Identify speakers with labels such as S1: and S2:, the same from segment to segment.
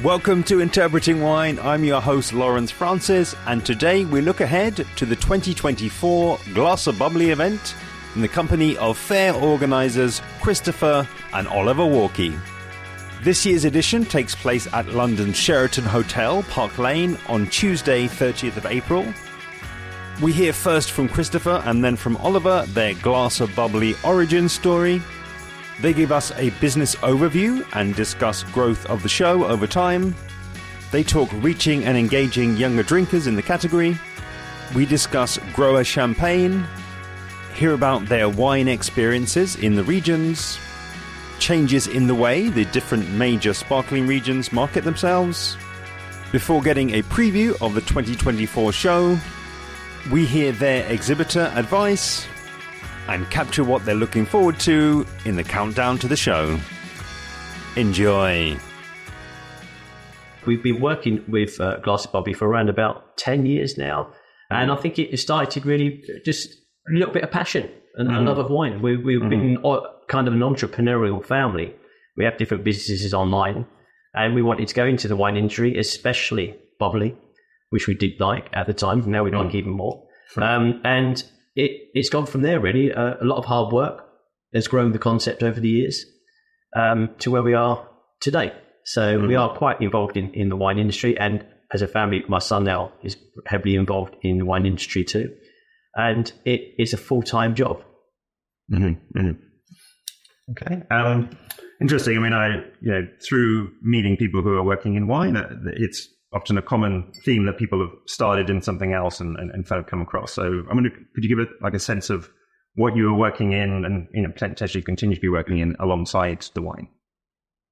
S1: Welcome to Interpreting Wine. I'm your host, Lawrence Francis, and today we look ahead to the 2024 Glass of Bubbly event in the company of fair organisers Christopher and Oliver Walkey. This year's edition takes place at London's Sheraton Hotel, Park Lane, on Tuesday, 30th of April. We hear first from Christopher and then from Oliver their Glass of Bubbly origin story. They give us a business overview and discuss growth of the show over time. They talk reaching and engaging younger drinkers in the category. We discuss grower champagne, hear about their wine experiences in the regions, changes in the way the different major sparkling regions market themselves. Before getting a preview of the 2024 show, we hear their exhibitor advice and capture what they're looking forward to in the countdown to the show. Enjoy.
S2: We've been working with Glass of Bubbly for around about 10 years now, and I think it started really just a little bit of passion and a love of wine. We've been kind of an entrepreneurial family. We have different businesses online, and we wanted to go into the wine industry, especially bubbly, which we did like at the time. Now we like even more. And it's gone from there, really. A lot of hard work has grown the concept over the years to where we are today. So we are quite involved in the wine industry. And as a family, my son now is heavily involved in the wine industry too. And it is a full-time job.
S1: Okay. Interesting. I mean, through meeting people who are working in wine, it's often a common theme that people have started in something else and come across. So could you give it like a sense of what you were working in and potentially continue to be working in alongside the wine?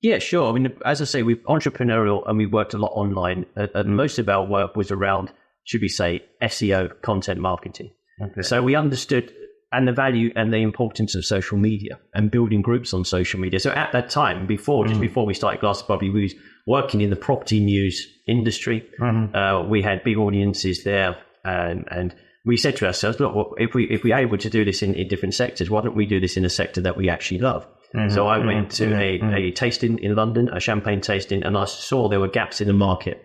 S2: Yeah, sure. I mean, as I say, we're entrepreneurial and we worked a lot online. Most of our work was around, should we say, SEO, content marketing. Okay. So we understood and the value and the importance of social media and building groups on social media. So at that time, just before we started Glass of Bubbly, we was working in the property news industry. We had big audiences there, and we said to ourselves, look, if we're able to do this in different sectors, why don't we do this in a sector that we actually love? So I went to a tasting in London, a champagne tasting, and I saw there were gaps in the market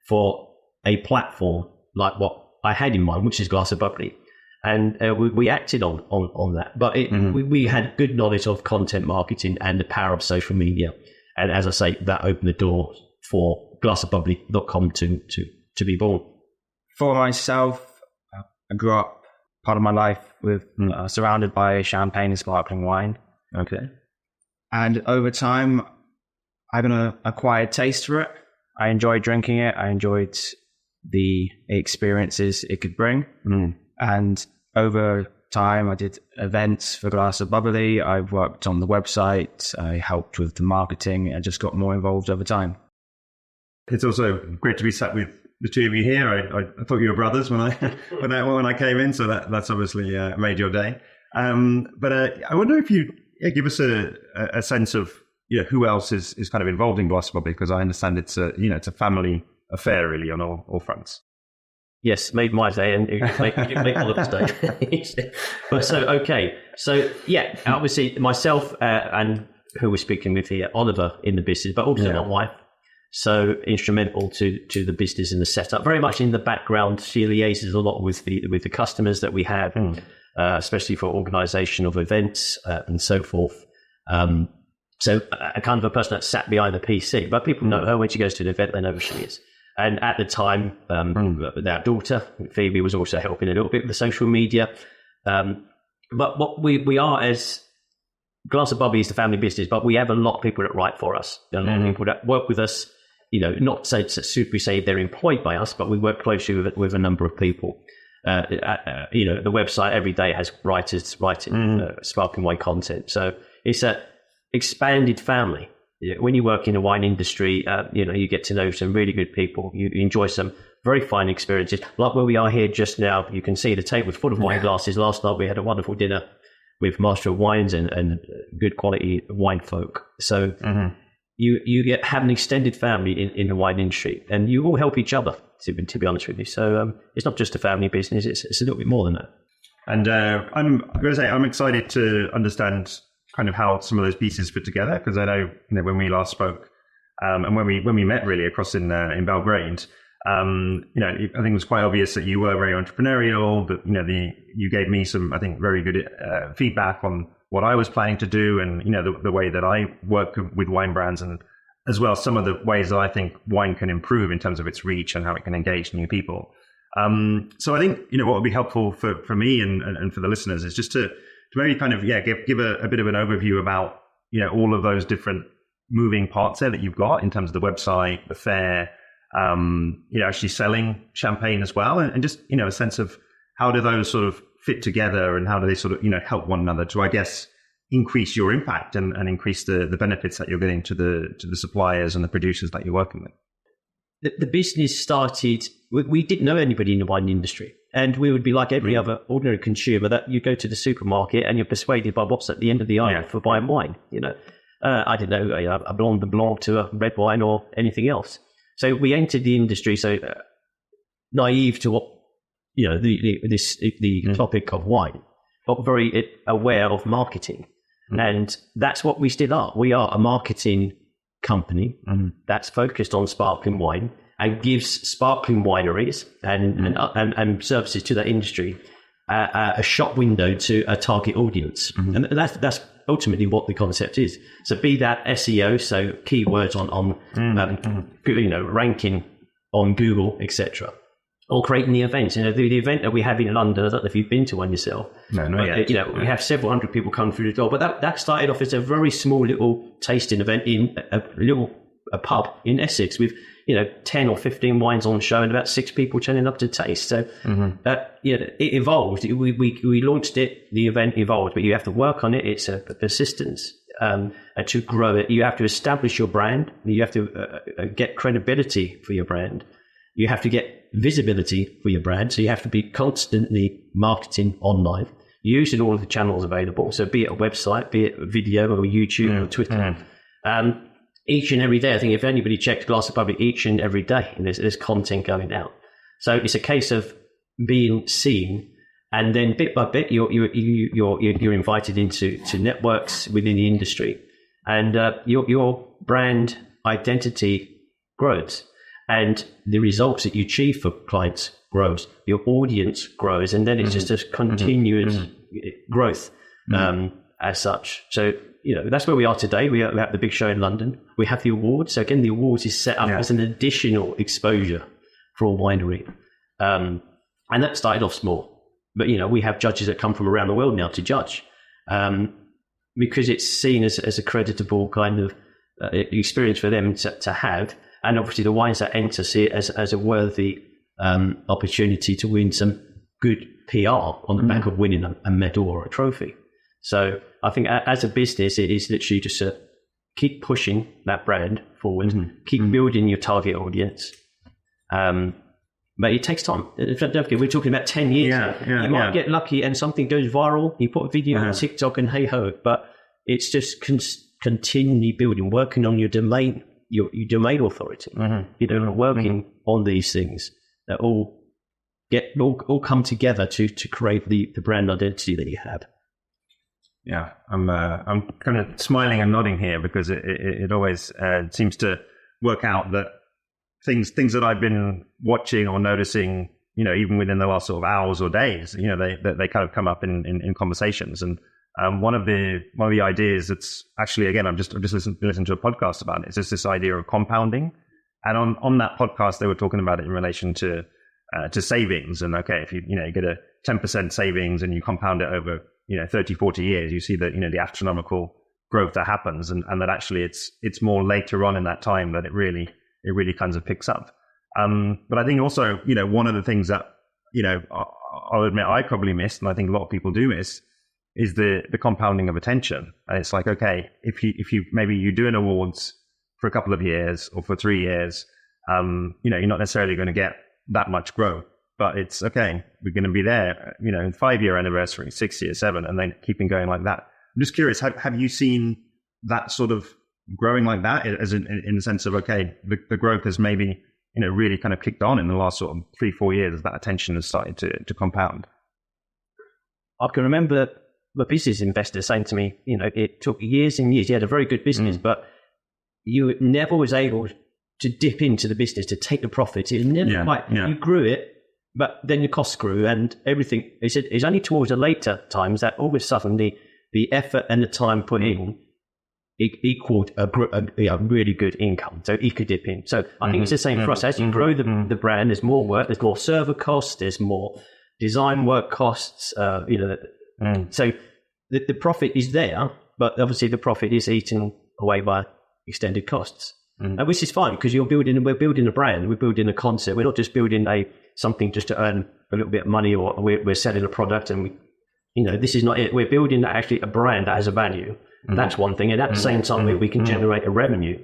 S2: for a platform like what I had in mind, which is Glass of Bubbly. And we acted on that. But we had good knowledge of content marketing and the power of social media. And as I say, that opened the door for glassofbubbly.com to be born.
S3: For myself, I grew up part of my life with surrounded by champagne and sparkling wine.
S1: Okay.
S3: And over time, I've an acquired taste for it. I enjoyed drinking it. I enjoyed the experiences it could bring. And over time, I did events for Glass of Bubbly. I worked on the website. I helped with the marketing. I just got more involved over time.
S1: It's also great to be sat with the two of you here. I thought you were brothers when I came in, so that's obviously made your day. But I wonder if you give us a sense of who else is kind of involved in Glass of Bubbly, because I understand it's a family affair really on all fronts.
S2: Yes, made my day, and it make Oliver's day. But so obviously myself and who we're speaking with here, Oliver in the business, but also my wife. So instrumental to the business and the setup. Very much in the background, she liaises a lot with the customers that we have, especially for organisation of events and so forth. So a kind of a person that sat behind the PC, but people know her when she goes to the event. They know who she is. And at the time, our daughter, Phoebe, was also helping a little bit with the social media. But what we are as Glass of Bubbly is the family business, but we have a lot of people that write for us. A lot of people that work with us, not say they're employed by us, but we work closely with a number of people. The website every day has writers writing sparkling wine content. So it's an expanded family. When you work in the wine industry, you get to know some really good people. You enjoy some very fine experiences. Like where we are here just now, you can see the table is full of wine glasses. Last night we had a wonderful dinner with Master of Wines and good quality wine folk. So you have an extended family in the wine industry, and you all help each other, to be honest with you. So it's not just a family business, it's a little bit more than that.
S1: And I'm going to say I'm excited to understand kind of how some of those pieces fit together, because I know, when we last spoke, And when we met really across in Belgrade, I think it was quite obvious that you were very entrepreneurial. But you gave me some, I think, very good feedback on what I was planning to do, and the way that I work with wine brands, and as well some of the ways that I think wine can improve in terms of its reach and how it can engage new people. So I think what would be helpful for me and for the listeners is just to maybe kind of give a bit of an overview about all of those different moving parts there that you've got in terms of the website, the fair, actually selling champagne as well, and just a sense of how do those sort of fit together, and how do they sort of help one another to, I guess, increase your impact and increase the benefits that you're getting to the suppliers and the producers that you're working with.
S2: The business started, we didn't know anybody in the wine industry, and we would be like every other ordinary consumer that you go to the supermarket and you're persuaded by what's at the end of the aisle for buying wine. I don't know, a Blanc de Blanc to a red wine or anything else. So we entered the industry naive to what the topic of wine, but very aware of marketing, and that's what we still are. We are a marketing company that's focused on sparkling wine and gives sparkling wineries and services to that industry a shop window to a target audience, and that's ultimately what the concept is. So be that SEO, so keywords on ranking on Google, etc., or creating the events. The event that we have in London, I don't know if you've been to one yourself.
S1: No, not yet.
S2: We have several hundred people come through the door, but that started off as a very small little tasting event in a pub in Essex with 10 or 15 wines on show and about 6 people turning up to taste. So it evolved. We launched it, the event evolved, but you have to work on it. It's a persistence. And to grow it, you have to establish your brand. You have to get credibility for your brand. You have to get visibility for your brand. So you have to be constantly marketing online, using all of the channels available. So be it a website, be it a video or YouTube or Twitter. Each and every day, I think if anybody checks Glass of Bubbly each and every day, there's content going out. So it's a case of being seen, and then bit by bit, you're invited into networks within the industry, and your brand identity grows, and the results that you achieve for clients grows. Your audience grows, and then it's just a continuous growth as such. So that's where we are today. We have the big show in London. We have the awards. So again, the awards is set up as an additional exposure for a winery. And that started off small. But, we have judges that come from around the world now to judge, because it's seen as a creditable kind of experience for them to have. And obviously the wines that enter see it as a worthy opportunity to win some good PR on the back of winning a medal or a trophy. So I think as a business, it is literally just to keep pushing that brand forward, keep building your target audience. But it takes time. Don't forget, we're talking about 10 years. You might get lucky and something goes viral. You put a video on TikTok and hey ho, but it's just continually building, working on your domain, your domain authority. Working on these things that all come together to create the brand identity that you have.
S1: Yeah, I'm kind of smiling and nodding here because it always seems to work out that things that I've been watching or noticing, even within the last sort of hours or days, they kind of come up in conversations. And one of the ideas that's actually, again, I'm just listening to a podcast about it. It's just this idea of compounding. And on that podcast, they were talking about it in relation to savings. And okay, if you get a 10% savings and you compound it over 30, 40 years, you see that, the astronomical growth that happens, and that actually it's more later on in that time that it really kind of picks up. But I think also, one of the things that, I'll admit I probably missed, and I think a lot of people do miss, is the compounding of attention. And it's like, okay, if you maybe you do an awards for a couple of years or for 3 years, you're not necessarily going to get that much growth. But it's okay, we're going to be there, in 5-year anniversary, 6 years, 7, and then keeping going like that. I'm just curious, have you seen that sort of growing like that, as in the sense of, okay, the growth has maybe, really kind of kicked on in the last sort of 3-4 years as that attention has started to compound?
S2: I can remember the business investor saying to me, it took years and years. He had a very good business, but you never was able to dip into the business to take the profits. It never quite. You grew it, but then your costs grew and everything. He said it's only towards the later times that all of a sudden the effort and the time put in equaled a really good income. So he could dip in. So I think it's the same for us. As you grow the brand, there's more work, there's more server costs, there's more design work costs. So the profit is there, but obviously the profit is eaten away by extended costs. Which is fine because we're building a brand, we're building a concept. We're not just building something just to earn a little bit of money, or we're selling a product and this is not it. We're building actually a brand that has a value. That's one thing. And at the same time, we can generate a revenue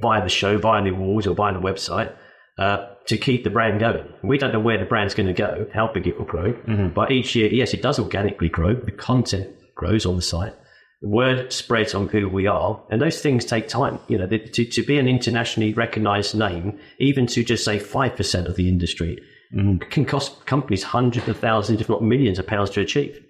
S2: via the show, via the awards, or via the website to keep the brand going. We don't know where the brand's going to go, how big it will grow. But each year, yes, it does organically grow. The content grows on the site. The word spreads on who we are. And those things take time. To be an internationally recognized name, even to just say 5% of the industry, can cost companies hundreds of thousands, if not millions of pounds to achieve.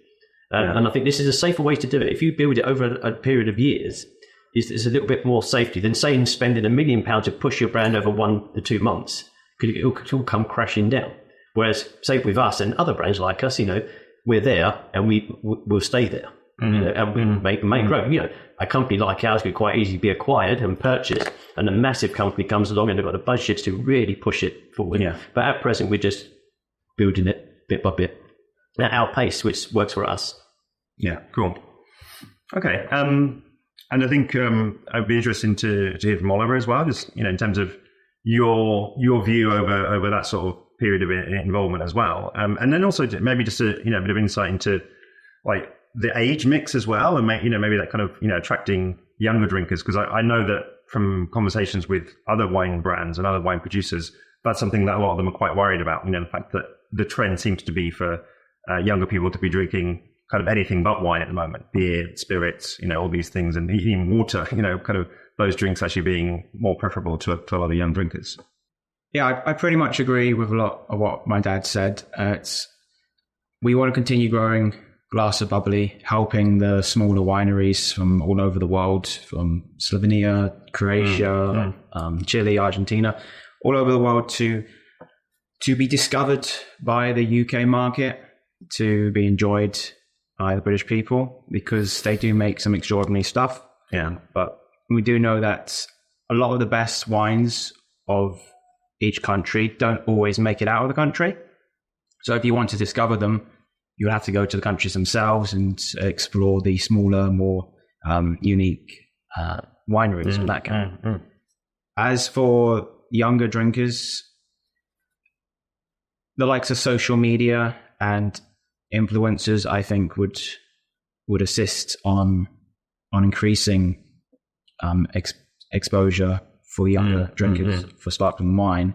S2: And I think this is a safer way to do it. If you build it over a period of years, it's a little bit more safety than saying spending £1 million to push your brand over 1 to 2 months. It could all come crashing down. Whereas, say with us and other brands like us, we're there and we'll stay there. And we make grow. A company like ours could quite easily be acquired and purchased, and a massive company comes along and they've got the budgets to really push it forward. But at present, we're just building it bit by bit at our pace, which works for us.
S1: Yeah, cool. Okay, and I think I'd be interested to hear from Oliver as well, just in terms of your view over that sort of period of involvement as well, and then also maybe just a bit of insight into like the age mix as well, and maybe that kind of attracting younger drinkers, because I know that from conversations with other wine brands and other wine producers, that's something that a lot of them are quite worried about. The fact that the trend seems to be for younger people to be drinking kind of anything but wine at the moment, beer, spirits, all these things, and even water, kind of those drinks actually being more preferable to a lot of young drinkers.
S3: Yeah, I pretty much agree with a lot of what my dad said. We want to continue growing Glass of Bubbly, helping the smaller wineries from all over the world, from Slovenia, Croatia, Chile, Argentina, all over the world to be discovered by the UK market, to be enjoyed by the British people, because they do make some extraordinary stuff.
S1: Yeah.
S3: But we do know that a lot of the best wines of each country don't always make it out of the country. So if you want to discover them, you have to go to the countries themselves and explore the smaller, more unique wineries of that kind. As for younger drinkers, the likes of social media and influencers, I think, would assist on increasing exposure for younger drinkers for sparkling wine.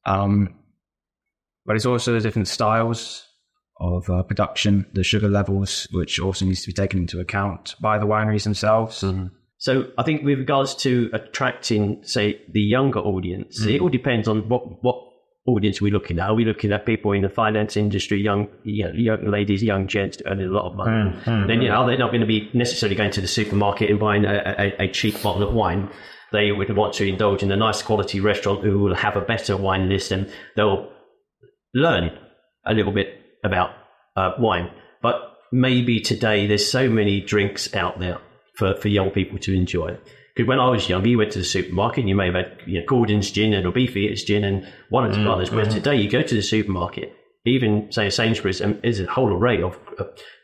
S3: But it's also the different styles of production, the sugar levels, which also needs to be taken into account by the wineries themselves.
S2: So I think with regards to attracting, say, the younger audience, it all depends on what audience we're looking at. Are we looking at people in the finance industry, young ladies, young gents earning a lot of money? Then, they're not going to be necessarily going to the supermarket and buying a cheap bottle of wine. They would want to indulge in a nice quality restaurant who will have a better wine list, and they'll learn a little bit about wine. But maybe today there's so many drinks out there for young people to enjoy. Because when I was younger, you went to the supermarket and you may have had Gordon's gin and or Beefeater's gin and one or two others. Whereas today you go to the supermarket, even say Sainsbury's, and there's a whole array of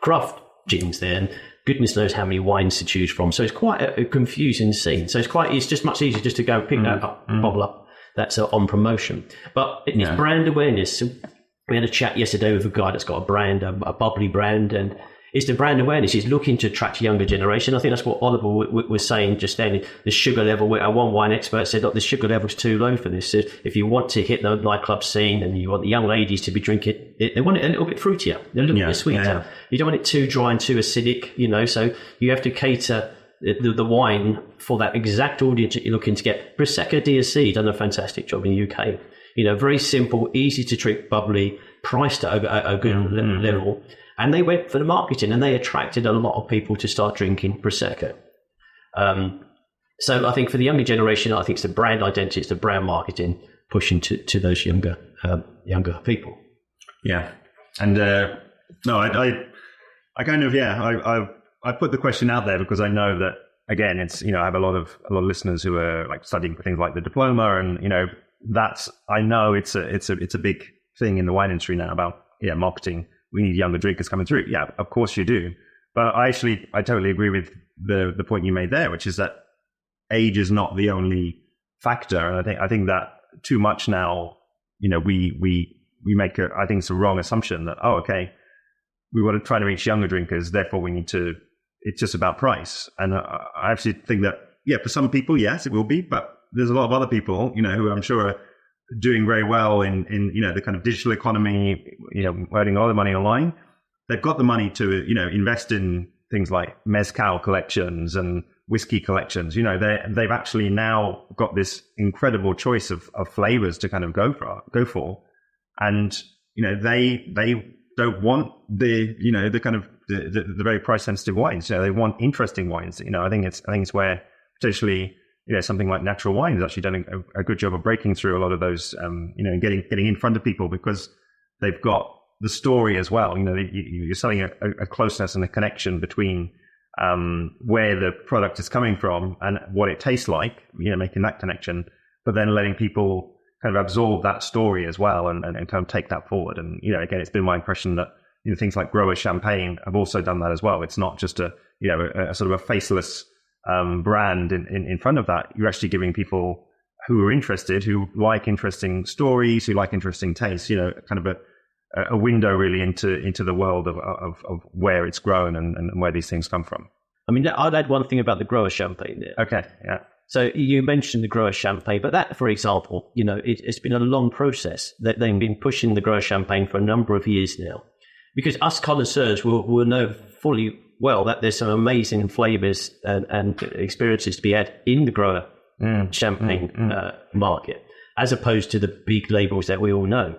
S2: craft gins there, and goodness knows how many wines to choose from. So it's quite a confusing scene. So it's just much easier just to go and pick that up, bottle up. That's on promotion. But it's brand awareness. So we had a chat yesterday with a guy that's got a brand, a bubbly brand, and it's the brand awareness. He's looking to attract a younger generation. I think that's what Oliver was saying just then. The sugar level, one wine expert said, look, the sugar level's too low for this. So if you want to hit the nightclub scene and you want the young ladies to be drinking it, they want it a little bit fruitier, a little bit sweeter. Yeah. You don't want it too dry and too acidic, so you have to cater the wine for that exact audience that you're looking to get. Prosecco DSC done a fantastic job in the UK. Very simple, easy to drink, bubbly, priced at a good level. And they went for the marketing and they attracted a lot of people to start drinking Prosecco. So I think for the younger generation, I think it's the brand identity, it's the brand marketing pushing to those younger people.
S1: Yeah, and no, I kind of I put the question out there because I know that again, it's I have a lot of listeners who are like studying for things like the diploma, and I know it's a big thing in the wine industry now about marketing. We need younger drinkers coming through. Yeah, of course you do. But I totally agree with the point you made there, which is that age is not the only factor. And I think that too much now, we make I think it's a wrong assumption that, we want to try to reach younger drinkers, therefore we need to, it's just about price. And I actually think that, for some people, yes, it will be, but there's a lot of other people, who I'm sure are doing very well in the kind of digital economy, earning a lot of money online. They've got the money to, invest in things like mezcal collections and whiskey collections. They've actually now got this incredible choice of flavors to kind of go for. And, they don't want the kind of the very price sensitive wines. They want interesting wines. I think it's where potentially, something like Natural Wine has actually done a good job of breaking through a lot of those, getting in front of people because they've got the story as well. You're selling a closeness and a connection between where the product is coming from and what it tastes like, making that connection, but then letting people kind of absorb that story as well and kind of take that forward. And, again, it's been my impression that, things like Grower Champagne have also done that as well. It's not just a sort of a faceless brand in front of that. You're actually giving people who are interested, who like interesting stories, who like interesting tastes, kind of a window really into the world of where it's grown and where these things come from.
S2: I mean, I'd add one thing about the Grower Champagne there.
S1: Okay, yeah.
S2: So you mentioned the Grower Champagne, but that, for example, it's been a long process that they've been pushing the Grower Champagne for a number of years now, because us connoisseurs will know fully well that there's some amazing flavors and experiences to be had in the Grower Champagne market, as opposed to the big labels that we all know.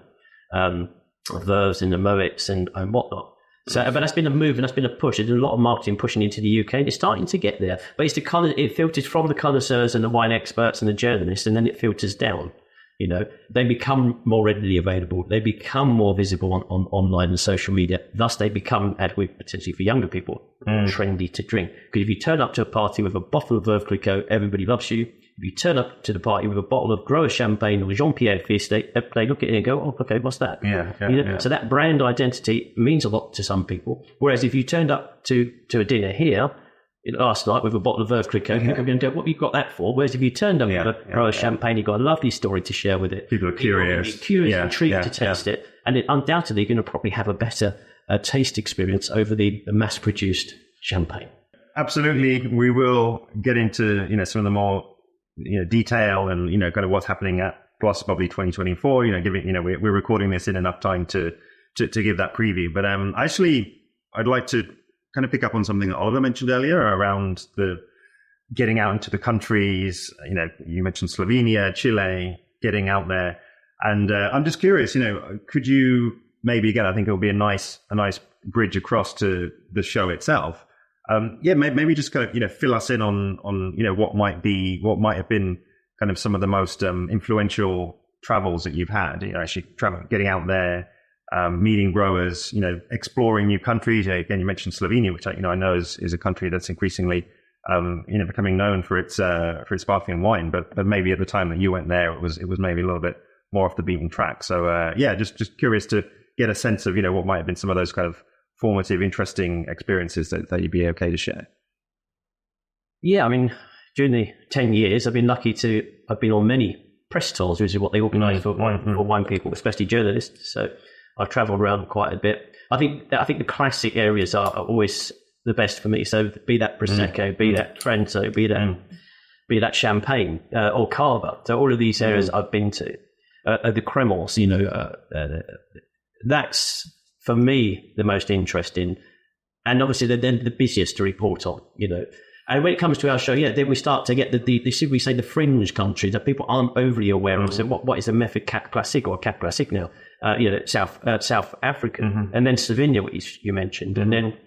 S2: Verves and the Moets and whatnot. So, but that's been a move and that's been a push. There's a lot of marketing pushing into the UK, and it's starting to get there. But it filters from the connoisseurs and the wine experts and the journalists, and then it filters down. They become more readily available. They become more visible on online and social media. Thus, they become, potentially for younger people, trendy to drink. Because if you turn up to a party with a bottle of Veuve Clicquot, everybody loves you. If you turn up to the party with a bottle of Grower Champagne or Jean-Pierre Fiesté, they look at it and go, oh, okay, what's that?
S1: Yeah.
S2: So that brand identity means a lot to some people. Whereas if you turned up to a dinner here last night with a bottle of Veuve Clicquot, you're going to go, what have you got that for? Whereas if you turned up with a Grower Champagne, you've got a lovely story to share with it.
S1: People are curious.
S2: Intrigued to taste it. And it undoubtedly going to probably have a better taste experience over the mass-produced champagne.
S1: Absolutely. We will get into, some of the more detail and kind of what's happening at Glass of Bubbly 2024. We're recording this in enough time to give that preview. But I'd like to kind of pick up on something that Oliver mentioned earlier around the getting out into the countries. You mentioned Slovenia, Chile, getting out there, and I'm just curious. Could you maybe again? I think it will be a nice bridge across to the show itself. Maybe just kind of fill us in on what might have been kind of some of the most influential travels that you've had. Actually getting out there, meeting growers, exploring new countries. Again, you mentioned Slovenia, which I know is a country that's increasingly becoming known for its sparkling wine. But maybe at the time that you went there, it was maybe a little bit more off the beaten track. So just curious to get a sense of what might have been some of those kind of formative, interesting experiences that you'd be okay to share.
S2: Yeah, I mean, during the 10 years, I've been on many press tours, which is what they organise for wine people, especially journalists. So I've travelled around quite a bit. I think the classic areas are always the best for me. So be that Prosecco, be that Trento, be that Champagne or Cava. So all of these areas I've been to. The Cremors, that's for me the most interesting, and obviously they're the busiest to report on. And when it comes to our show, then we start to get the should we say the fringe countries that people aren't overly aware of. So what is a Method Cap Classique or Cap Classique now? South Africa, and then Slovenia, what you mentioned, and then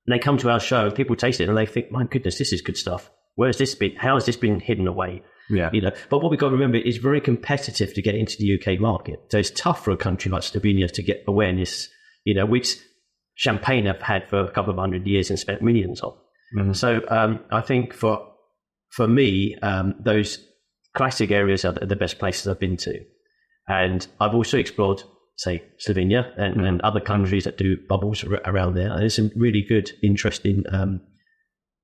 S2: they come to our show, people taste it, and they think, my goodness, this is good stuff. Where's this been? How has this been hidden away?
S1: Yeah.
S2: But what we've got to remember is very competitive to get into the UK market. So it's tough for a country like Slovenia to get awareness, which Champagne have had for a couple of 100 years and spent millions on. Mm-hmm. So I think for me, those classic areas are the best places I've been to. And I've also explored, say, Slovenia and other countries that do bubbles around there. And there's some really good, interesting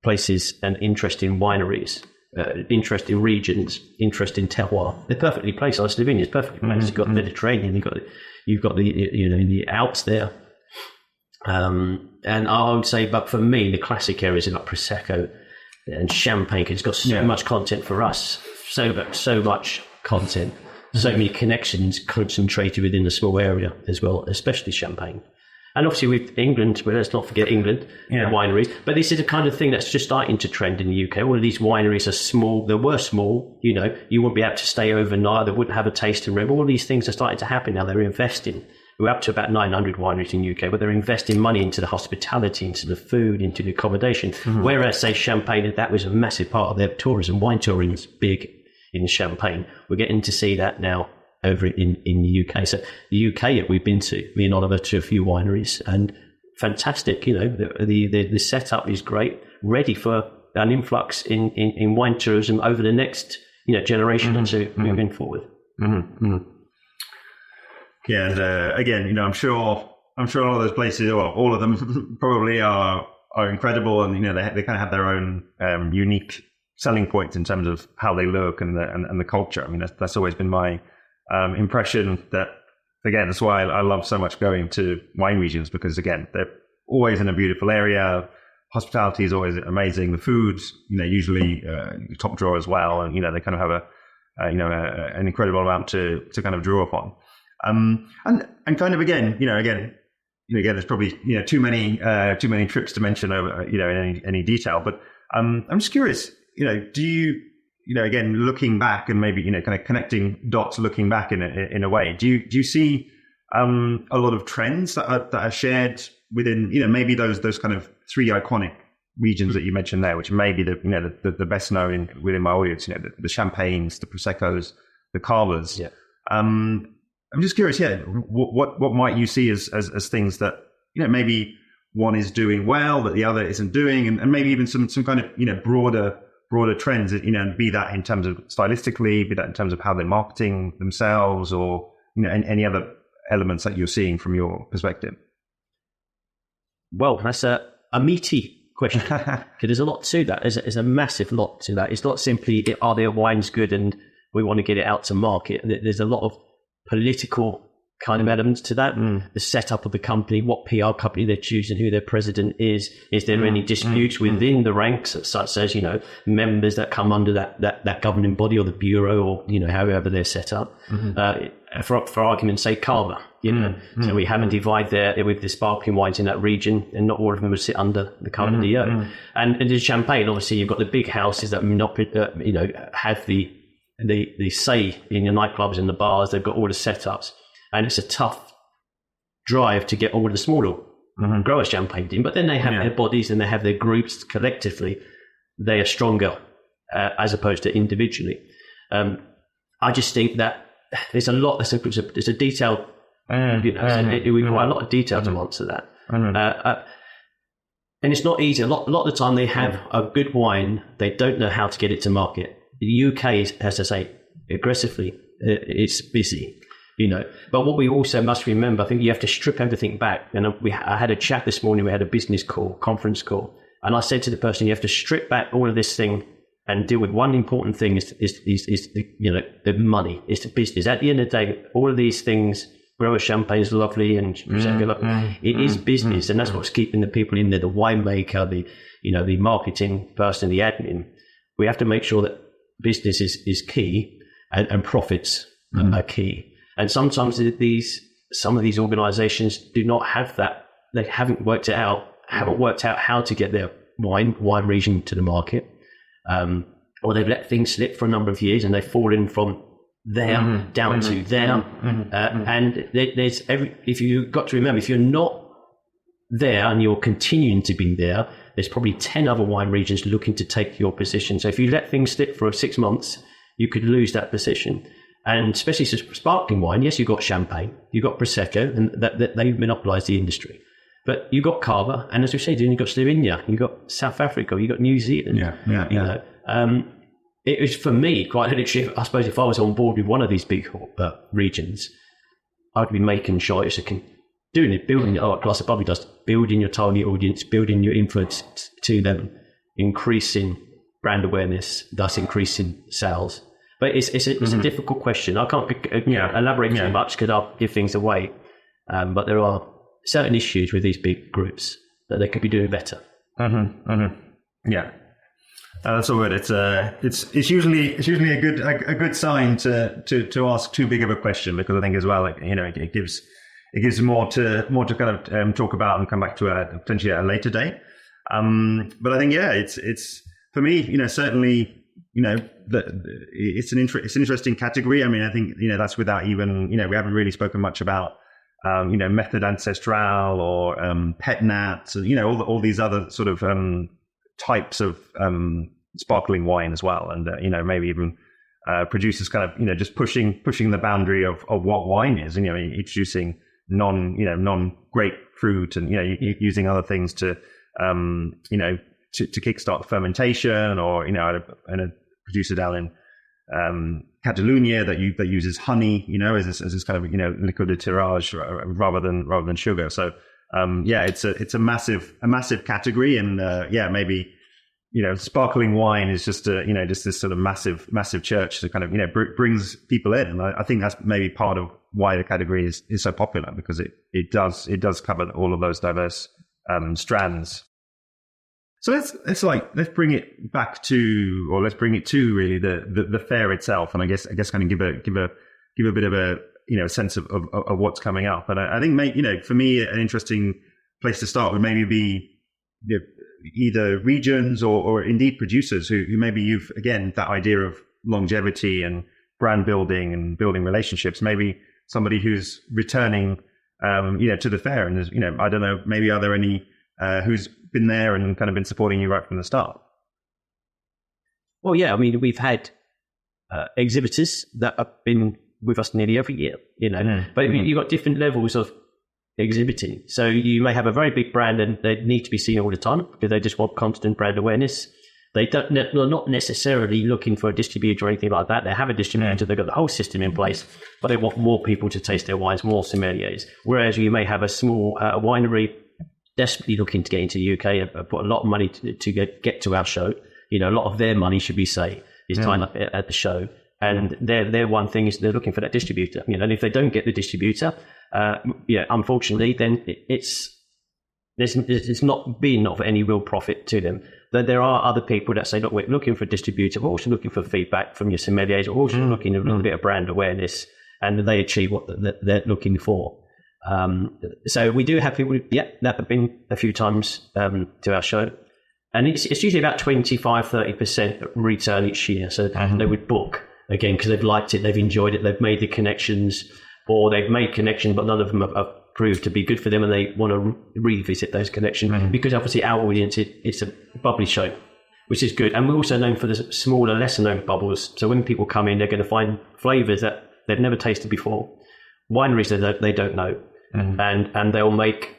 S2: places and interesting wineries, interesting regions, interesting terroir. They're perfectly placed. Slovenia is perfectly placed. You've got the Mediterranean, you've got the the Alps there. And I would say, but for me, the classic areas are like Prosecco and Champagne, because it's got so much content for us, so much content, so many connections concentrated within a small area as well, especially Champagne. And obviously with England, well, let's not forget England, wineries. But this is the kind of thing that's just starting to trend in the UK. All of these wineries are small. They were small, you wouldn't be able to stay overnight. They wouldn't have a tasting room. All of these things are starting to happen now. They're investing. We're up to about 900 wineries in the UK, but they're investing money into the hospitality, into the food, into the accommodation. Mm-hmm. Whereas, say, Champagne, that was a massive part of their tourism. Wine touring is big in Champagne. We're getting to see that now over in the UK. So the UK, we've been to, me and Oliver, to a few wineries, and fantastic. The setup is great, ready for an influx in wine tourism over the next generation or two moving forward.
S1: Mm-hmm. Mm-hmm. Yeah, and again, I'm sure all of those places, or all of them, probably are incredible, and they kind of have their own unique selling points in terms of how they look and the culture. I mean, that's always been my impression. That again, that's why I love so much going to wine regions, because again, they're always in a beautiful area. Hospitality is always amazing. The food's usually top drawer as well, and they kind of have an incredible amount to kind of draw upon. And kind of again, there's probably too many trips to mention over in any detail. But I'm just curious, do you again, looking back and maybe kind of connecting dots, looking back in a way, do you see a lot of trends that are shared within maybe those kind of three iconic regions that you mentioned there, which may be the best known within my audience, the Champagnes, the Proseccos, the Cavas.
S2: Yeah.
S1: I'm just curious, what might you see as things that maybe one is doing well that the other isn't doing, and maybe even some kind of broader trends, be that in terms of stylistically, be that in terms of how they're marketing themselves, or any other elements that you're seeing from your perspective.
S2: Well, that's a meaty question, because there's a lot to that. There's a massive lot to that. It's not simply are their wines good and we want to get it out to market. There's a lot of political kind of elements to that. The setup of the company, what PR company they're choosing, who their president is there any disputes within the ranks, such as members that come under that governing body or the bureau, or however they're set up. For argument's sake, Cava, so we have a divide there with the sparkling wines in that region, and not all of them would sit under the Cava DO. And in Champagne, obviously you've got the big houses that not have the say in the nightclubs and the bars. They've got all the setups, and it's a tough drive to get all the smaller growers Champagne in. But then they have their bodies and they have their groups collectively. They are stronger as opposed to individually. I just think that there's a lot. There's a detailed. We require a lot of detail to answer that. And it's not easy. A lot of the time they have a good wine. They don't know how to get it to market. The UK is, as I say, aggressively, it's busy, But what we also must remember, I think you have to strip everything back. And I had a chat this morning. We had a business call, conference call, and I said to the person, you have to strip back all of this thing and deal with one important thing: is the money, it's the business. At the end of the day, all of these things. Grower Champagne is lovely, and it is business, and that's what's keeping the people in there. The winemaker, the marketing person, the admin. We have to make sure that business is key, and profits are key. And sometimes some of these organisations do not have that. They haven't worked out how to get their wine region to the market, or they've let things slip for a number of years, and they've fallen from there down to there. And if you've got to remember, if you're not there and you're continuing to be there, there's probably 10 other wine regions looking to take your position. So if you let things slip for 6 months, you could lose that position. And especially sparkling wine, yes, you've got champagne, you've got Prosecco, and that they monopolise the industry. But you've got Cava, and as we said, you've got Slovenia, you've got South Africa, you've got New Zealand. It was, for me, quite literally, I suppose if I was on board with one of these big regions, I'd be making sure it's building Glass of Bubbly does, building your target audience, building your influence to them, increasing brand awareness, thus increasing sales. But it's a difficult question. I can't elaborate too much because I'll give things away. But there are certain issues with these big groups that they could be doing better.
S1: Yeah. That's all good. It's usually a good sign to ask too big of a question, because I think as well, it gives more to kind of talk about and come back to potentially at a later date. But I think it's for me, certainly, it's an interesting category. I mean, I think that's without even we haven't really spoken much about method ancestral or pet nats, and all these other sort of types of sparkling wine as well, and maybe even producers kind of just pushing the boundary of what wine is, introducing non grapefruit and using other things to kickstart the fermentation, or and a producer down in Catalonia that uses honey as this kind of liquid de tirage rather than sugar. So it's a massive category, and maybe sparkling wine is just just this sort of massive church that kind of brings people in, and I think that's maybe part of why the category is so popular, because it does cover all of those diverse strands. So let's bring it back to, or let's bring it to really the fair itself, and I guess kind of give a bit of a sense of what's coming up. And I think for me an interesting place to start would maybe be either regions or indeed producers who maybe you've, again, that idea of longevity and brand building and building relationships. Maybe somebody who's returning to the fair, and there's I don't know, maybe are there any who's been there and kind of been supporting you right from the start?
S2: Well, yeah, I mean, we've had exhibitors that have been with us nearly every year, but you've got different levels of exhibiting. So you may have a very big brand and they need to be seen all the time because they just want constant brand awareness. They're not necessarily looking for a distributor or anything like that. They have a distributor, they've got the whole system in place, but they want more people to taste their wines, more sommeliers. Whereas you may have a small winery desperately looking to get into the UK and put a lot of money to get to our show. A lot of their money, should we say, is tied up at the show. And their one thing is they're looking for that distributor. And if they don't get the distributor, unfortunately, then there's not been of any real profit to them. There are other people that say, look, we're looking for a distributor, we're also looking for feedback from your sommeliers, we're also looking at a little bit of brand awareness, and they achieve what they're looking for. So we do have people, that have been a few times to our show. And it's usually about 25-30% return each year. So they would book, again, because they've liked it, they've enjoyed it, they've made the connections, or they've made connections, but none of them have proved to be good for them, and they want to revisit those connections. Because obviously our audience, it's a bubbly show, which is good. And we're also known for the smaller, lesser-known bubbles. So when people come in, they're going to find flavours that they've never tasted before, wineries that they don't know. And they'll make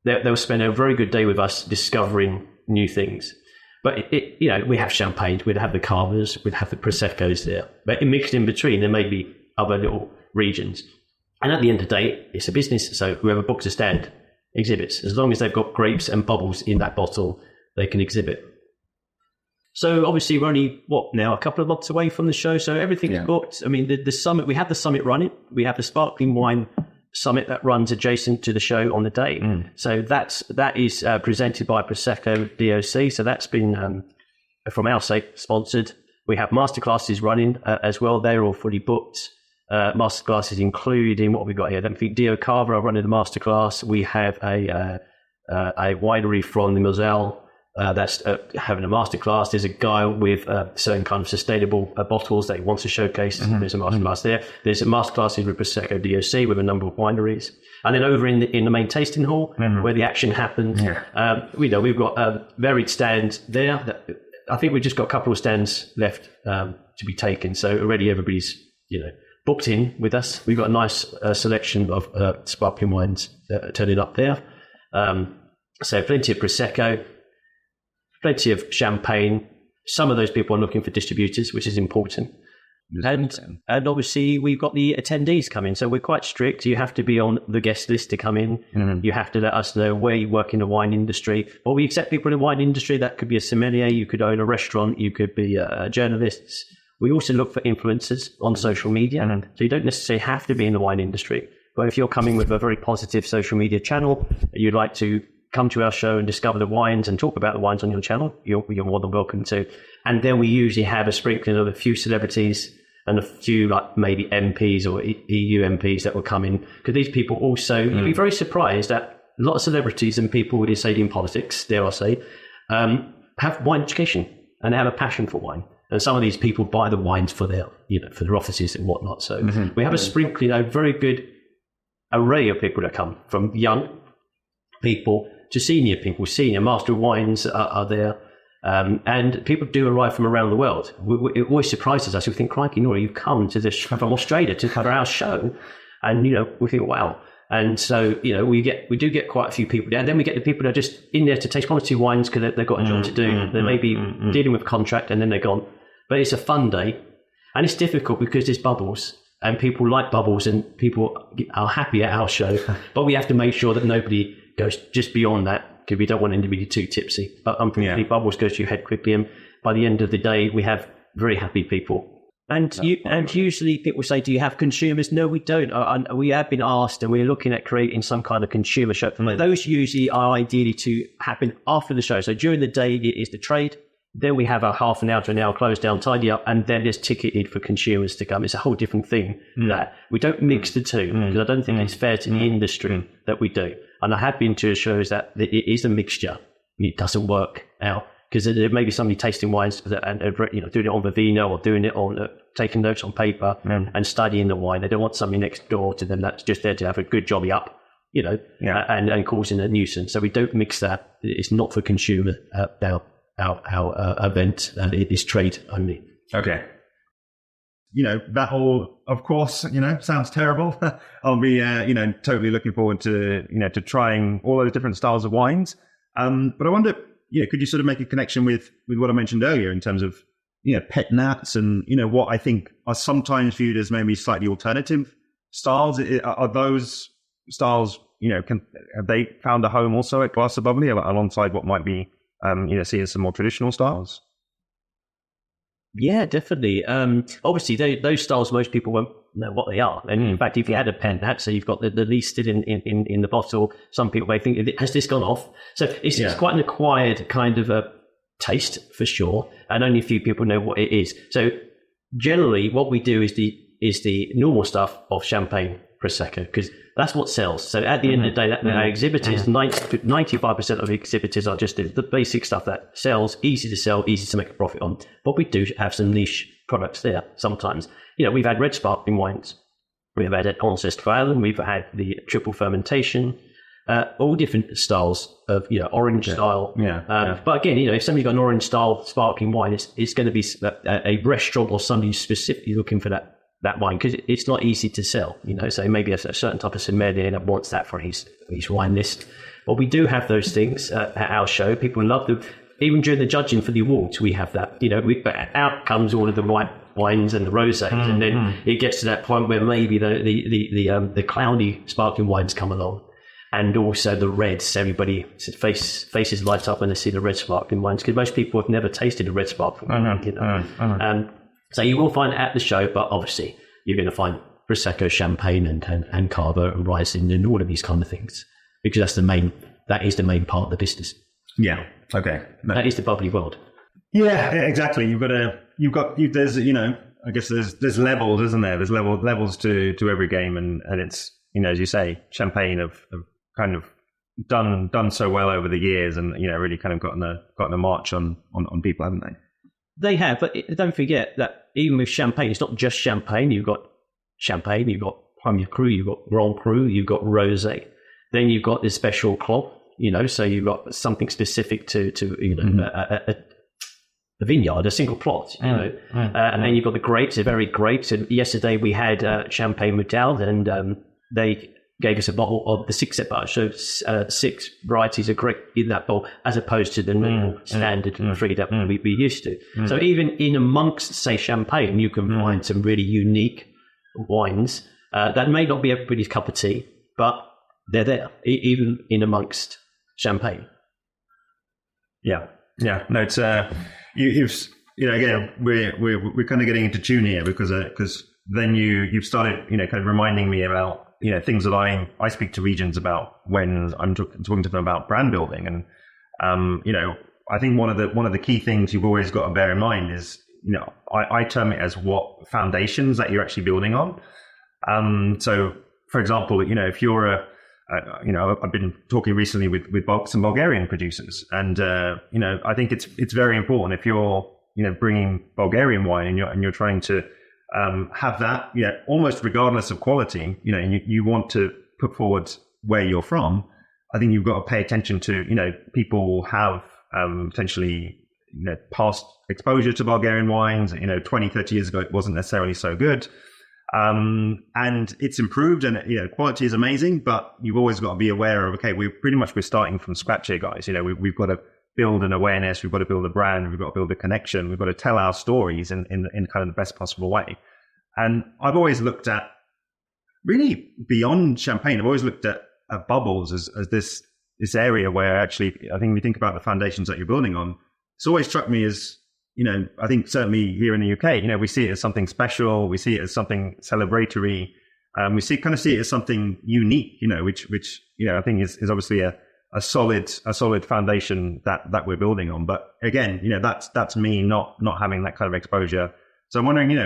S2: they'll spend a very good day with us discovering new things. But we have champagne, we'd have the Cavas, we'd have the Proseccos there. But mixed in between, there may be other little regions. And at the end of the day, it's a business. So whoever books a stand exhibits. As long as they've got grapes and bubbles in that bottle, they can exhibit. So obviously we're only, a couple of months away from the show. So everything's booked. I mean, the summit, we have the summit running. We have the Sparkling Wine Summit that runs adjacent to the show on the day. So that is presented by Prosecco DOC. So that's been, from our sake, sponsored. We have masterclasses running as well. They're all fully booked. Masterclasses including what we've got here. I think Dio Carver are running the masterclass. We have a winery from the Moselle that's having a masterclass. There's a guy with certain kind of sustainable bottles that he wants to showcase. There's a masterclass there. There's a masterclass with Prosecco DOC with a number of wineries. And then over in the main tasting hall where the action happens, we've got varied stands there. I think we've just got a couple of stands left to be taken. So already everybody's, booked in with us. We've got a nice selection of sparkling wines turning up there. So plenty of Prosecco, plenty of champagne. Some of those people are looking for distributors, which is important. And obviously we've got the attendees coming, so we're quite strict. You have to be on the guest list to come in. You have to let us know where you work in the wine industry. Or we accept people in the wine industry. That could be a sommelier, you could own a restaurant, you could be journalists. We also look for influencers on social media. So you don't necessarily have to be in the wine industry. But if you're coming with a very positive social media channel, you'd like to come to our show and discover the wines and talk about the wines on your channel, you're more than welcome to. And then we usually have a sprinkling of a few celebrities and a few like maybe MPs or EU MPs that will come in. Because these people also, you'd be very surprised that a lot of celebrities and people who say in politics, dare I say, have wine education and have a passion for wine. And some of these people buy the wines for their, for their offices and whatnot. So we have a sprinkling, a very good array of people that come, from young people to senior people. Senior Master of Wines are there. And people do arrive from around the world. It always surprises us. We think, crikey, Nora, you've come to this from Australia to cover our show. And, we think, wow. And so, we do get quite a few people there. And then we get the people that are just in there to taste one or two wines because they've got a job to do. They may be dealing with a contract and then they're gone. But it's a fun day. And it's difficult because there's bubbles. And people like bubbles and people are happy at our show. But we have to make sure that nobody goes just beyond that, because we don't want anybody too tipsy. But unfortunately, bubbles go to your head quickly, and by the end of the day, we have very happy people. And usually people say, do you have consumers? No, we don't. We have been asked, and we're looking at creating some kind of consumer show. Those usually are ideally to happen after the show. So during the day, it is the trade. Then we have a half an hour to an hour close down, tidy up, and then there's ticketed for consumers to come. It's a whole different thing that we don't mix the two, because I don't think it's fair to the industry that we do. And I have been to shows that it is a mixture. It doesn't work out, because there may be somebody tasting wines and doing it on Vivino or doing it on taking notes on paper and studying the wine. They don't want somebody next door to them that's just there to have a good jobby up, and causing a nuisance. So we don't mix that. It's not for consumer. Our event, and it is trade only.
S1: Okay. That whole, of course, sounds terrible. I'll be, totally looking forward to, to trying all those different styles of wines. But I wonder, could you sort of make a connection with what I mentioned earlier in terms of, pet nats and, what I think are sometimes viewed as maybe slightly alternative styles? Are those styles, have they found a home also at Glass of Bubbly alongside what might be, seeing some more traditional styles?
S2: Yeah, definitely. Obviously, those styles, most people won't know what they are. And in fact, if you had a pen hat, so you've got the leaf still in the bottle, some people may think, has this gone off? So it's quite an acquired kind of a taste for sure, and only a few people know what it is. So generally, what we do is the normal stuff of champagne, Prosecco, because that's what sells. So at the end of the day, our exhibitors, 95% of the exhibitors are just the basic stuff that sells, easy to sell, easy to make a profit on. But we do have some niche products there sometimes. We've had red sparkling wines. We've had Ancestral, and we've had the triple fermentation, all different styles of, orange style. But again, if somebody's got an orange style sparkling wine, it's going to be a restaurant or somebody specifically looking for that wine, because it's not easy to sell, so maybe a certain type of sommelier that wants that for his wine list. But we do have those things at our show. People love them. Even during the judging for the awards, we have that. Out comes all of the white wines and the rosés, and then it gets to that point where maybe the cloudy sparkling wines come along, and also the reds. Everybody faces light up when they see the red sparkling wines, because most people have never tasted a red sparkling wine. So you will find it at the show, but obviously you're going to find Prosecco, champagne, and Cava and Riesling and all of these kind of things, because that is the main part of the business.
S1: Yeah. Okay.
S2: That is the bubbly world.
S1: Yeah, exactly. There's, I guess there's levels, isn't there? There's levels to every game, and it's, as you say, champagne of kind of done so well over the years, and really kind of gotten a march on people, haven't they?
S2: They have, but don't forget that even with champagne, it's not just champagne. You've got champagne, you've got Premier Cru, you've got Grand Cru, you've got Rosé. Then you've got this special club, so you've got something specific to a vineyard, a single plot, and then you've got the grapes, they're very grapes. And yesterday we had Champagne Moutarde, and they gave us a bottle of the 6 cepage, so 6 varieties of grape in that bottle, as opposed to the normal standard 3 that we used to. So even in amongst, say, champagne, you can find some really unique wines that may not be everybody's cup of tea, but they're there, even in amongst champagne.
S1: Yeah. No, it's again, we're kind of getting into tune here because then you've started kind of reminding me about things that I speak to regions about when I'm talking to them about brand building, and I think one of the key things you've always got to bear in mind is I term it as what foundations that you're actually building on. So for example, if you're I've been talking recently with some Bulgarian producers, and I think it's very important if you're bringing Bulgarian wine and you're trying to have that almost regardless of quality, and you want to put forward where you're from. I think you've got to pay attention to people have potentially past exposure to Bulgarian wines. 20-30 years ago it wasn't necessarily so good. And it's improved, and quality is amazing, but you've always got to be aware of, okay, we're starting from scratch here, guys. We've got to build an awareness, we've got to build a brand, we've got to build a connection, we've got to tell our stories in kind of the best possible way. And I've always looked at, really beyond champagne, I've always looked at bubbles as this area where actually, I think when you think about the foundations that you're building on, it's always struck me as, I think certainly here in the UK, we see it as something special. We see it as something celebratory. We see it as something unique, which I think is obviously a solid foundation that we're building on. But again, that's me not having that kind of exposure. So I'm wondering,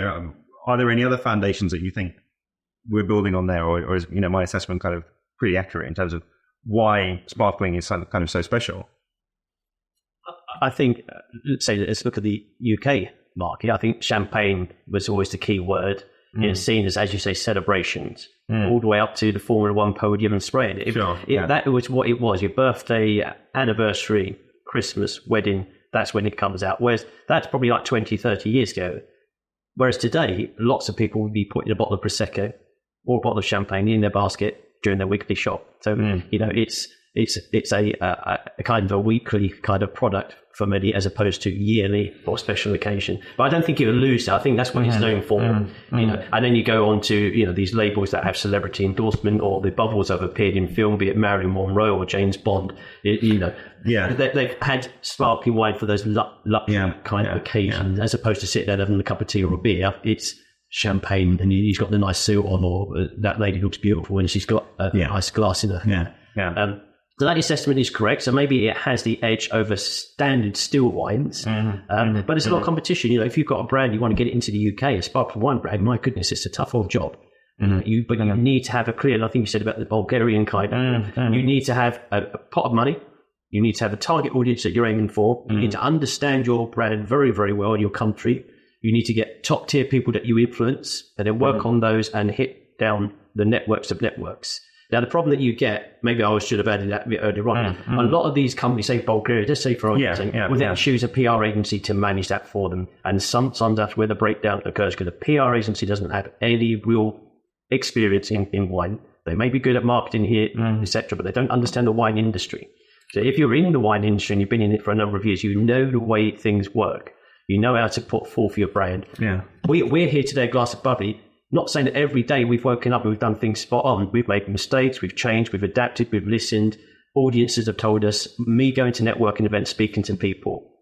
S1: are there any other foundations that you think we're building on there, or is my assessment kind of pretty accurate in terms of why sparkling is kind of so special?
S2: I think, let's look at the UK market. I think champagne was always the key word. It's seen as you say, celebrations, all the way up to the Formula One podium and spraying it. That was what it was. Your birthday, anniversary, Christmas, wedding, that's when it comes out. Whereas that's probably like 20, 30 years ago. Whereas today, lots of people would be putting a bottle of Prosecco or a bottle of champagne in their basket during their weekly shop. So, it's a kind of a weekly kind of product for many, as opposed to yearly or special occasion. But I don't think it will lose that. I think that's what it's known for. And then you go on to these labels that have celebrity endorsement, or the bubbles that have appeared in film, be it Marilyn Monroe or James Bond. They've had sparkling wine for those luxury kind of occasions, as opposed to sitting there having a cup of tea or a beer. It's champagne, and he's got the nice suit on, or that lady looks beautiful and she's got a nice glass in her. So that assessment is correct. So maybe it has the edge over standard still wines, but there's a lot of competition. If you've got a brand, you want to get it into the UK, a sparkling wine brand, my goodness, it's a tough old job. But you need to have a clear, and I think you said about the Bulgarian kind, you need to have a pot of money. You need to have a target audience that you're aiming for. You need to understand your brand very, very well in your country. You need to get top tier people that you influence, and then work on those and hit down the networks of networks. Now, the problem that you get, maybe I should have added that a bit earlier on, a lot of these companies, say Bulgaria, just say for argument, will then choose a PR agency to manage that for them. And sometimes that's where the breakdown occurs, because the PR agency doesn't have any real experience in wine. They may be good at marketing here, etc., but they don't understand the wine industry. So if you're in the wine industry and you've been in it for a number of years, you know the way things work. You know how to put forth your brand. We're here today at Glass of Bubbly. Not saying that every day we've woken up and we've done things spot on. We've made mistakes, we've changed, we've adapted, we've listened. Audiences have told us, me going to networking events, speaking to people,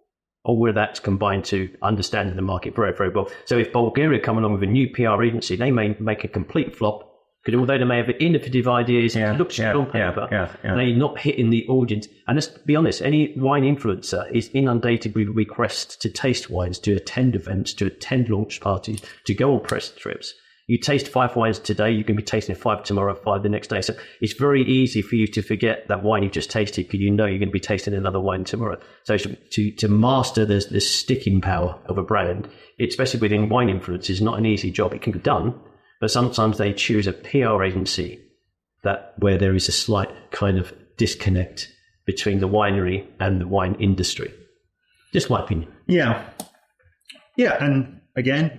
S2: all of that's combined to understanding the market very, very well. So if Bulgaria come along with a new PR agency, they may make a complete flop, because although they may have innovative ideas, it looks on paper, they're not hitting the audience. And let's be honest, any wine influencer is inundated with requests to taste wines, to attend events, to attend launch parties, to go on press trips. You taste 5 wines today, you can be tasting 5 tomorrow, 5 the next day. So it's very easy for you to forget that wine you've just tasted because you know you're going to be tasting another wine tomorrow. So to master the sticking power of a brand, especially within wine influence, is not an easy job. It can be done, but sometimes they choose a PR agency where there is a slight kind of disconnect between the winery and the wine industry. Just my opinion.
S1: Yeah. Yeah, and again,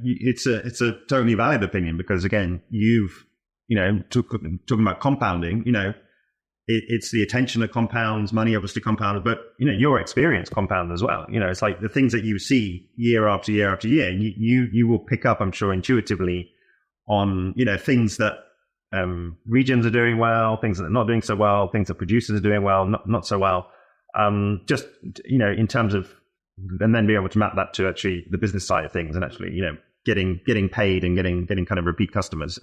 S1: it's a totally valid opinion because again, you've, talking about compounding, it's the attention that compounds, money obviously compounded, but your experience compounds as well. It's like the things that you see year after year after year, and you will pick up, I'm sure, intuitively on things that regions are doing well, things that are not doing so well, things that producers are doing well, not so well. Just in terms of, and then be able to map that to actually the business side of things and actually, getting paid and getting kind of repeat customers.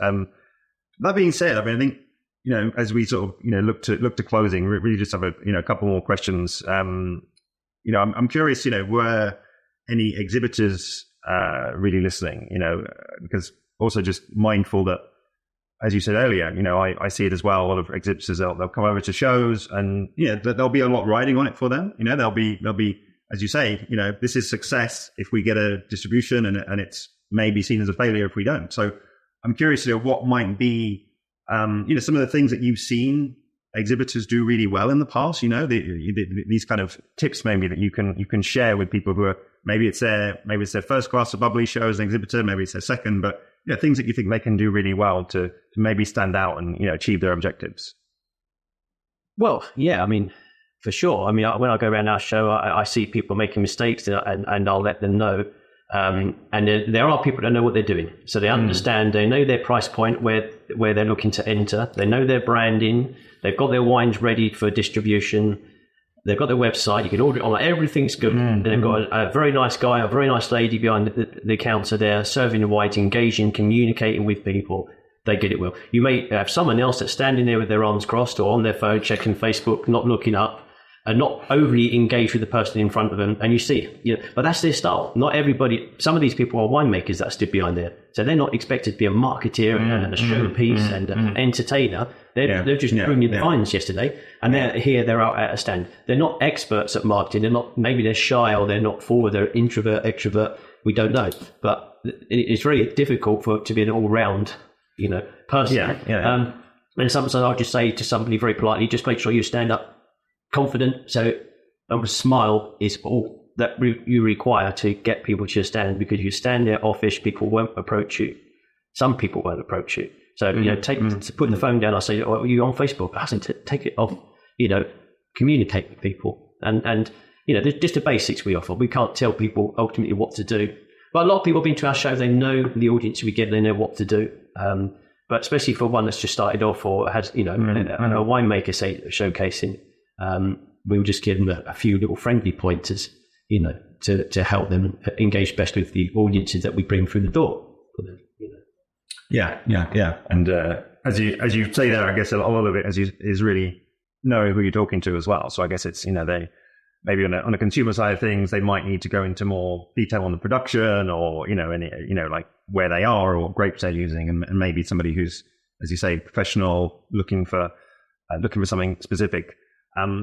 S1: That being said, I mean, I think, as we sort of, look to closing, we really just have a couple more questions. I'm curious, were any exhibitors really listening, because also just mindful that, as you said earlier, I see it as well. A lot of exhibitors, they'll come over to shows and, there'll be a lot riding on it for them. There'll be, as you say, this is success if we get a distribution and it's maybe seen as a failure if we don't. So I'm curious to know what might be, some of the things that you've seen exhibitors do really well in the past, these kind of tips maybe that you can share with people who are, maybe it's their first Glass of Bubbly show as an exhibitor, maybe it's their second, but things that you think they can do really well to maybe stand out and, achieve their objectives.
S2: Well, yeah, I mean, for sure. I mean, when I go around our show, I see people making mistakes and I'll let them know. And there are people that know what they're doing. So they understand, they know their price point, where they're looking to enter. They know their branding. They've got their wines ready for distribution. They've got their website. You can order it online. Everything's good. They've got a very nice guy, a very nice lady behind the counter there, serving the wines, engaging, communicating with people. They get it well. You may have someone else that's standing there with their arms crossed or on their phone, checking Facebook, not looking up, and not overly engaged with the person in front of them. And you see, but that's their style. Not everybody, some of these people are winemakers that stood behind there. So they're not expected to be a marketeer and a showpiece and an entertainer. They're just bringing the vines yesterday. And they're out at a stand. They're not experts at marketing. Maybe they're shy or they're not forward. They're introvert, extrovert. We don't know. But it's very difficult to be an all-round, person. And sometimes I'll just say to somebody very politely, just make sure you stand up confident. So a smile is all that you require to get people to stand, because you stand there offish, people won't approach you. Some people won't approach you. So, put the phone down, I say, are you on Facebook? I say, take it off, communicate with people. And there's just the basics we offer. We can't tell people ultimately what to do. But a lot of people have been to our show, they know the audience we get, they know what to do. But especially for one that's just started off or has, a winemaker showcasing, we'll just give them a few little friendly pointers, to help them engage best with the audiences that we bring through the door for them,
S1: Yeah. And as you say there, I guess a lot of it is really knowing who you're talking to as well. So I guess it's, they maybe on a consumer side of things, they might need to go into more detail on the production or, like where they are or what grapes they're using, and maybe somebody who's, as you say, professional looking for something specific.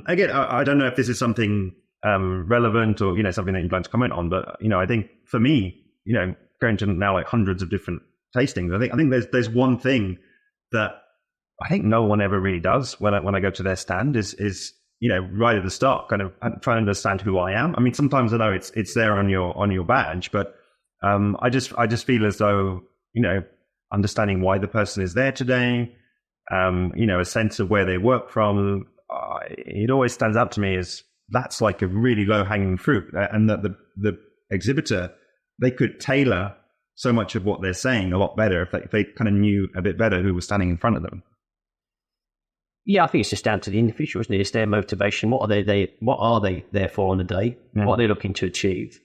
S1: Again, I don't know if this is something relevant or, something that you'd like to comment on, but, I think for me, going to now like hundreds of different tastings, I think there's one thing that I think no one ever really does when I go to their stand is right at the start, kind of trying to understand who I am. I mean, sometimes I know it's there on your badge, but I just feel as though, understanding why the person is there today, a sense of where they work from, it always stands out to me as that's like a really low hanging fruit, and that the exhibitor, they could tailor so much of what they're saying a lot better if they kind of knew a bit better who was standing in front of them.
S2: Yeah, I think it's just down to the individual, isn't it? It's their motivation. What are they there for on the day? Yeah. What are they looking to achieve?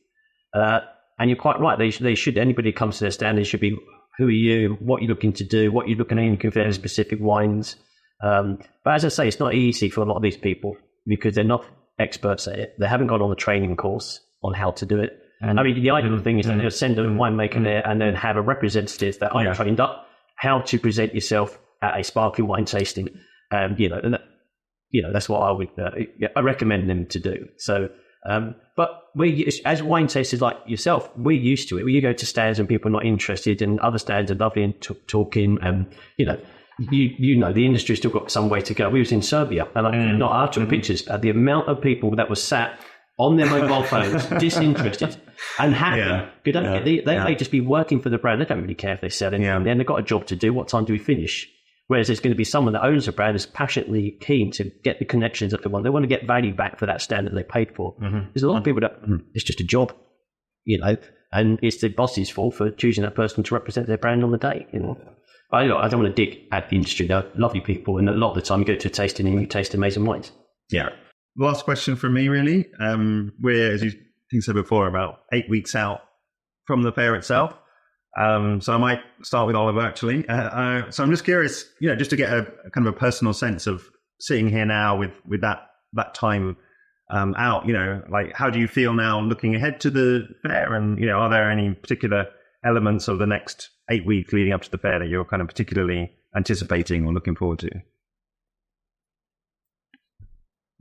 S2: And you're quite right. They should. Anybody who comes to their stand, they should be, who are you? What are you looking to do? What are you looking at in compared to specific wines? But as I say, it's not easy for a lot of these people because they're not experts at it. They haven't gone on a training course on how to do it. I mean, the ideal thing is that they'll send a winemaker there and then have a representative that I trained up how to present yourself at a sparkling wine tasting. That's what I would I recommend them to do. So, but we, as wine tasters like yourself, we're used to it. You go to stands and people are not interested, and other stands are lovely and talking. The industry's still got some way to go. We was in Serbia, and I took pictures at the amount of people that were sat on their mobile phones, disinterested and happy. They may just be working for the brand. They don't really care if they sell anything. Then they've got a job to do. What time do we finish? Whereas there's going to be someone that owns a brand is passionately keen to get the connections that they want. They want to get value back for that stand that they paid for. There's a lot of people that it's just a job, and it's the boss's fault for choosing that person to represent their brand on the day. I don't want to dig at the industry. They're lovely people, and a lot of the time you go to a tasting and you taste amazing wines.
S1: Yeah. Last question from me, really. We're, as you said before, about 8 weeks out from the fair itself. So I might start with Oliver, actually. So I'm just curious, just to get a kind of a personal sense of sitting here now with that time out, like how do you feel now looking ahead to the fair? And, are there any particular elements of the next 8 weeks leading up to the fair that you're kind of particularly anticipating or looking forward to?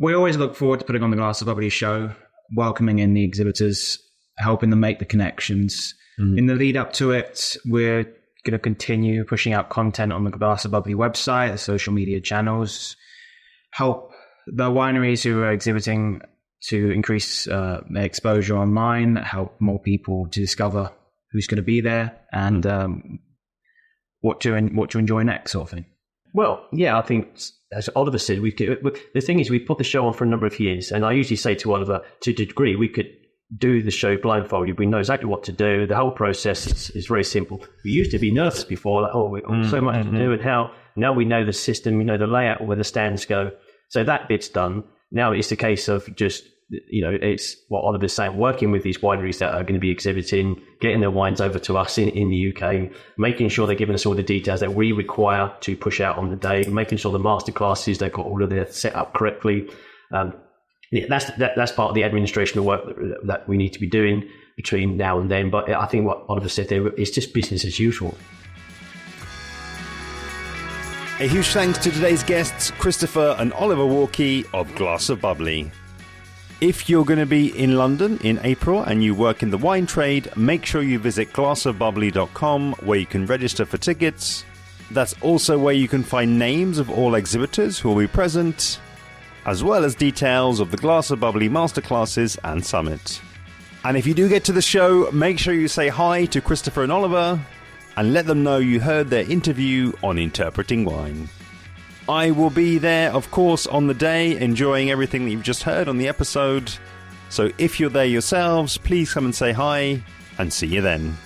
S3: We always look forward to putting on the Glass of Bubbly show, welcoming in the exhibitors, helping them make the connections. In the lead up to it, we're going to continue pushing out content on the Glass of Bubbly website, the social media channels, help the wineries who are exhibiting to increase their exposure online, help more people to discover who's going to be there and what to enjoy next, sort of thing.
S2: Well, yeah, I think, as Oliver said, the thing is, we put the show on for a number of years, and I usually say to Oliver, to a degree, we could do the show blindfolded. We know exactly what to do. The whole process is very simple. We used to be nervous before, like, we've got so much to do, and how now we know the system, we know the layout, where the stands go. So that bit's done. Now it's a case of just, it's what Oliver's saying, working with these wineries that are going to be exhibiting, getting their wines over to us in the UK, making sure they're giving us all the details that we require to push out on the day, making sure the masterclasses, they've got all of their set up correctly. That's part of the administrative work that we need to be doing between now and then. But I think what Oliver said there is just business as usual.
S1: A huge thanks to today's guests, Christopher and Oliver Walkey of Glass of Bubbly. If you're going to be in London in April and you work in the wine trade, make sure you visit glassofbubbly.com where you can register for tickets. That's also where you can find names of all exhibitors who will be present, as well as details of the Glass of Bubbly masterclasses and summit. And if you do get to the show, make sure you say hi to Christopher and Oliver and let them know you heard their interview on Interpreting Wine. I will be there, of course, on the day, enjoying everything that you've just heard on the episode. So if you're there yourselves, please come and say hi, and see you then.